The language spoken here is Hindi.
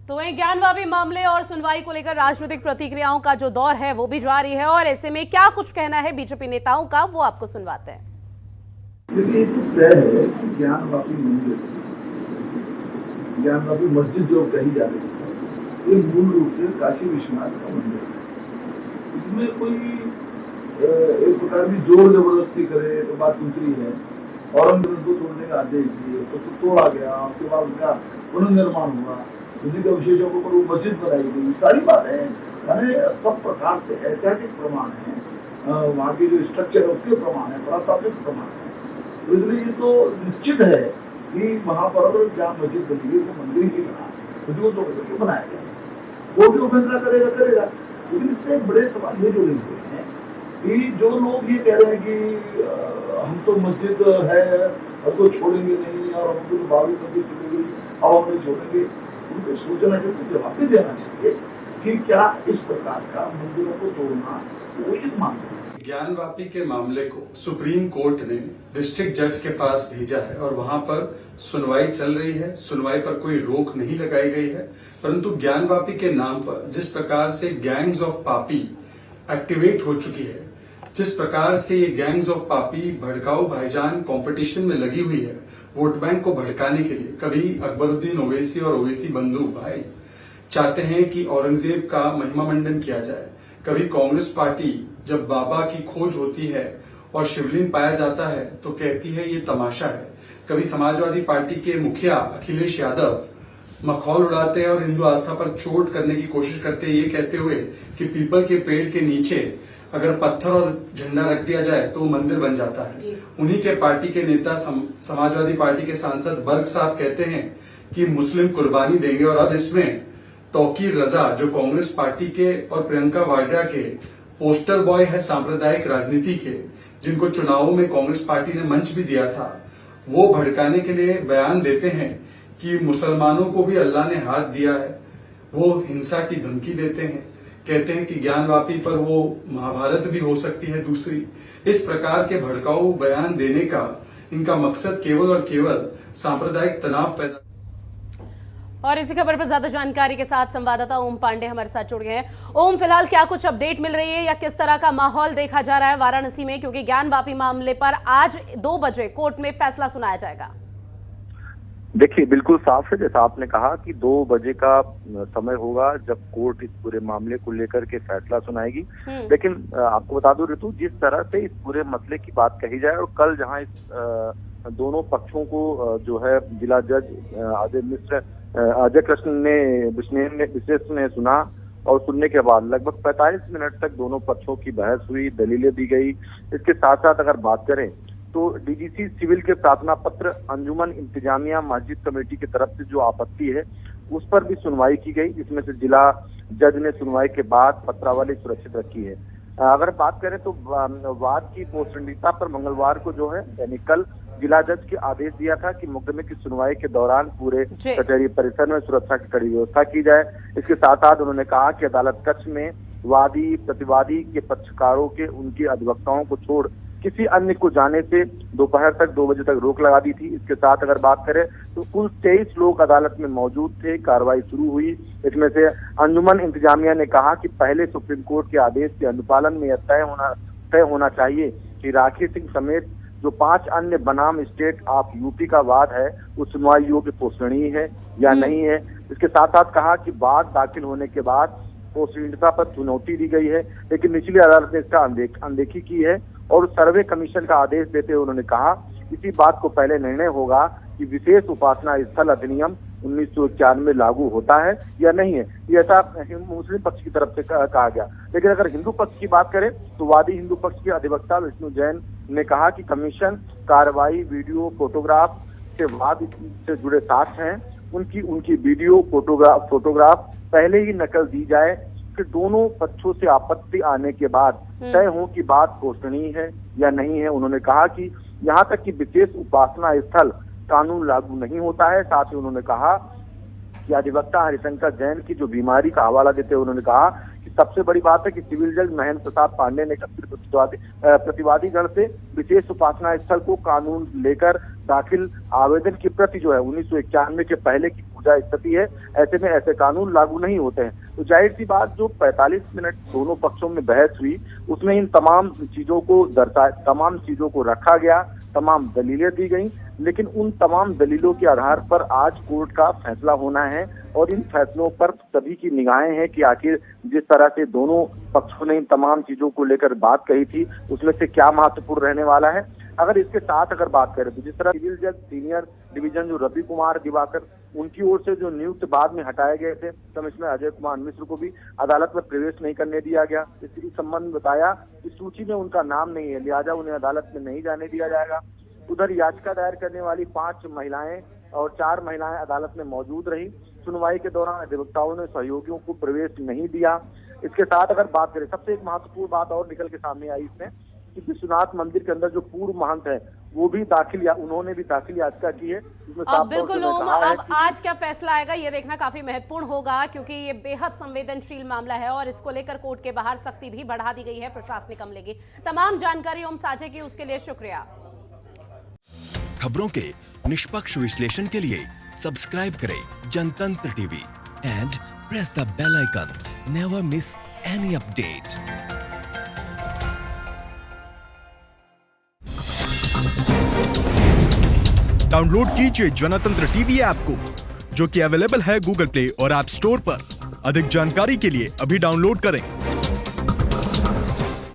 तो वहीं ज्ञानवापी मामले और सुनवाई को लेकर राजनीतिक प्रतिक्रियाओं का जो दौर है वो भी जारी है और ऐसे में क्या कुछ कहना है बीजेपी नेताओं का वो आपको सुनवाते हैं। देखिए, तो तय है कि ज्ञानवापी मस्जिद जो कही जा रही है ये मूल रूप से काशी विश्वनाथ का मंदिर है। इसमें कोई एक प्रकार की जोर जबरदस्ती करे तो बात दूसरी है। औरंगजेब को तोड़ने का आदेश दिए तो तोड़ा गया, उसके बाद उसका पुनर्निर्माण हुआ, उसी के अवशेषों के ऊपर वो मस्जिद बनाई गई, सारी बातें यानी सब प्रकार से ऐतिहासिक प्रमाण है, वहाँ की जो स्ट्रक्चर है उसके प्रमाण है, पुरातात्विक प्रमाण है। तो इसलिए ये तो निश्चित है कि वहाँ पर जहाँ मस्जिद बनी है वो मंदिर की बना उसको तोड़ करके बनाया गया। वो भी फैसला करेगा। लेकिन इससे बड़े सवाल ये जुड़े हुए हैं कि जो लोग ये कह रहे हैं कि हम तो मस्जिद है और तो छोड़ेंगे नहीं और हमको तो बाबू मस्जिद छोड़ेंगे और हम नहीं छोड़ेंगे, उनको सोचना चाहिए, तो जवाब भी देना चाहिए कि क्या इस प्रकार का मंदिरों को तोड़ना उचित मानते हैं। ज्ञानवापी के मामले को सुप्रीम कोर्ट ने डिस्ट्रिक्ट जज के पास भेजा है और वहां पर सुनवाई चल रही है। सुनवाई पर कोई रोक नहीं लगाई गई है, परंतु ज्ञानवापी के नाम पर जिस प्रकार से गैंग्स ऑफ पापी एक्टिवेट हो चुकी है, जिस प्रकार से ये गैंग्स ऑफ पापी भड़काऊ भाईजान कंपटीशन में लगी हुई है वोट बैंक को भड़काने के लिए, कभी अकबरुद्दीन ओवैसी और ओवैसी बंधु भाई चाहते हैं कि औरंगजेब का महिमा मंडन किया जाए, कभी कांग्रेस पार्टी जब बाबा की खोज होती है और शिवलिंग पाया जाता है तो कहती है ये तमाशा है, कभी समाजवादी पार्टी के मुखिया अखिलेश यादव मखौल उड़ाते हैं और हिंदू आस्था पर चोट करने की कोशिश करते हैं, ये कहते हुए कि पीपल के पेड़ के नीचे अगर पत्थर और झंडा रख दिया जाए तो मंदिर बन जाता है। उन्हीं के पार्टी के नेता समाजवादी पार्टी के सांसद बर्ग साहब कहते हैं कि मुस्लिम कुर्बानी देंगे और अब इसमें तौकीर रजा जो कांग्रेस पार्टी के और प्रियंका वाड्रा के पोस्टर बॉय है सांप्रदायिक राजनीति के, जिनको चुनावों में कांग्रेस पार्टी ने मंच भी दिया था, वो भड़काने के लिए बयान देते हैं कि मुसलमानों को भी अल्लाह ने हाथ दिया है। वो हिंसा की धमकी देते हैं, कहते हैं कि ज्ञानवापी पर वो महाभारत भी हो सकती है दूसरी। इस प्रकार के भड़काऊ बयान देने का इनका मकसद केवल और केवल सांप्रदायिक तनाव पैदा। और इसी खबर पर ज्यादा जानकारी के साथ संवाददाता ओम पांडे हमारे साथ जुड़ गए हैं। ओम, फिलहाल क्या कुछ अपडेट मिल रही है या किस तरह का माहौल देखा जा रहा है वाराणसी में, क्योंकि ज्ञानवापी मामले पर आज 2 बजे कोर्ट में फैसला सुनाया जाएगा? देखिए, बिल्कुल साफ है, जैसा आपने कहा कि 2 बजे का समय होगा जब कोर्ट इस पूरे मामले को लेकर के फैसला सुनाएगी। लेकिन आपको बता दूं ऋतु, जिस तरह से इस पूरे मसले की बात कही जाए और कल जहां इस दोनों पक्षों को जो है जिला जज अजय कृष्ण ने विशेष ने सुना और सुनने के बाद लगभग 45 मिनट तक दोनों पक्षों की बहस हुई, दलीलें दी गई। इसके साथ साथ अगर बात करें तो डीजीसी सिविल के प्रार्थना पत्र अंजुमन इंतजामिया मस्जिद कमेटी की तरफ से जो आपत्ति है उस पर भी सुनवाई की गई, जिसमें से जिला जज ने सुनवाई के बाद पत्रावली सुरक्षित रखी है। अगर बात करें तो वाद की पोस्टनीयता पर मंगलवार को जो है यानी कल जिला जज के आदेश दिया था कि मुकदमे की सुनवाई के दौरान पूरे कचहरी परिसर में सुरक्षा की कड़ी व्यवस्था की जाए। इसके साथ साथ उन्होंने कहा कि अदालत कक्ष में वादी प्रतिवादी के पक्षकारों के उनके अधिवक्ताओं को छोड़ किसी अन्य को जाने से दोपहर तक 2 बजे तक रोक लगा दी थी। इसके साथ अगर बात करें तो कुल 23 लोग अदालत में मौजूद थे। कार्रवाई शुरू हुई। इसमें से अंजुमन इंतजामिया ने कहा कि पहले सुप्रीम कोर्ट के आदेश के अनुपालन में यह तय होना चाहिए कि राखी सिंह समेत जो 5 अन्य बनाम स्टेट ऑफ यूपी का वाद है वो सुनवाई योग्य पोषणीय है या नहीं है। इसके साथ साथ कहा कि वाद दाखिल होने के बाद पोषणीयता पर चुनौती दी गई है, लेकिन निचली अदालत ने इसका अनदेखी की है और सर्वे कमीशन का आदेश देते हुए उन्होंने कहा इसी बात को पहले निर्णय होगा कि विशेष उपासना स्थल अधिनियम 1991 लागू होता है या नहीं है। ये ऐसा मुस्लिम पक्ष की तरफ से कहा गया। लेकिन अगर हिंदू पक्ष की बात करें तो वादी हिंदू पक्ष के अधिवक्ता विष्णु जैन ने कहा कि कमीशन कार्रवाई वीडियो फोटोग्राफ से वाद से जुड़े साक्ष्य हैं, उनकी वीडियो फोटोग्राफ पहले ही नकल दी जाए, फिर दोनों पक्षों से आपत्ति आने के बाद तय हो कि बात पोषणीय है या नहीं है। उन्होंने कहा कि यहाँ तक कि विशेष उपासना स्थल कानून लागू नहीं होता है। साथ ही उन्होंने कहा कि अधिवक्ता हरिशंकर जैन की जो बीमारी का हवाला देते हुए उन्होंने कहा कि सबसे बड़ी बात है कि सिविल जज महेंद्र प्रसाद पांडे ने प्रतिवादी गण से विशेष उपासना स्थल को कानून लेकर दाखिल आवेदन की प्रति जो है 1991 के पहले की पुरजा स्थिति है, ऐसे में ऐसे कानून लागू नहीं होते हैं। तो जाहिर सी बात, जो 45 मिनट दोनों पक्षों में बहस हुई उसमें इन तमाम चीजों को रखा गया, तमाम दलीलें दी गई, लेकिन उन तमाम दलीलों के आधार पर आज कोर्ट का फैसला होना है और इन फैसलों पर सभी की निगाहें हैं कि आखिर जिस तरह से दोनों पक्षों ने इन तमाम चीजों को लेकर बात कही थी उसमें से क्या महत्वपूर्ण रहने वाला है। अगर इसके साथ अगर बात करें तो जिस तरह सिविल जज सीनियर डिवीजन जो रवि कुमार दिवाकर, उनकी ओर से जो नियुक्त बाद में हटाए गए थे कमिश्नर अजय कुमार मिश्र को भी अदालत में प्रवेश नहीं करने दिया गया। इसी संबंध में बताया कि सूची में उनका नाम नहीं है, लिहाजा उन्हें अदालत में नहीं जाने दिया जाएगा। उधर याचिका दायर करने वाली 5 महिलाएं और 4 महिलाएं अदालत में मौजूद रही। सुनवाई के दौरान अधिवक्ताओं ने सहयोगियों को प्रवेश नहीं दिया। इसके साथ अगर बात करें, सबसे एक महत्वपूर्ण बात और निकल के सामने आई इसमें कि विश्वनाथ मंदिर के अंदर जो पूर्व महंत है वो भी उन्होंने भी दाखिल याचिका की है। अब बिल्कुल ओम, अब आज क्या फैसला आएगा ये देखना काफी महत्वपूर्ण होगा, क्योंकि ये बेहद संवेदनशील मामला है और इसको लेकर कोर्ट के बाहर सख्ती भी बढ़ा दी गई है प्रशासनिक अमले की। तमाम जानकारी ओम साझे की, उसके लिए शुक्रिया। खबरों के निष्पक्ष विश्लेषण के लिए सब्सक्राइब करें Jantantra TV and press the bell icon. Never miss any update. Download कीजिए जनतंत्र टीवी ऐप को, जो कि अवेलेबल है गूगल प्ले और ऐप स्टोर पर। अधिक जानकारी के लिए अभी डाउनलोड करें।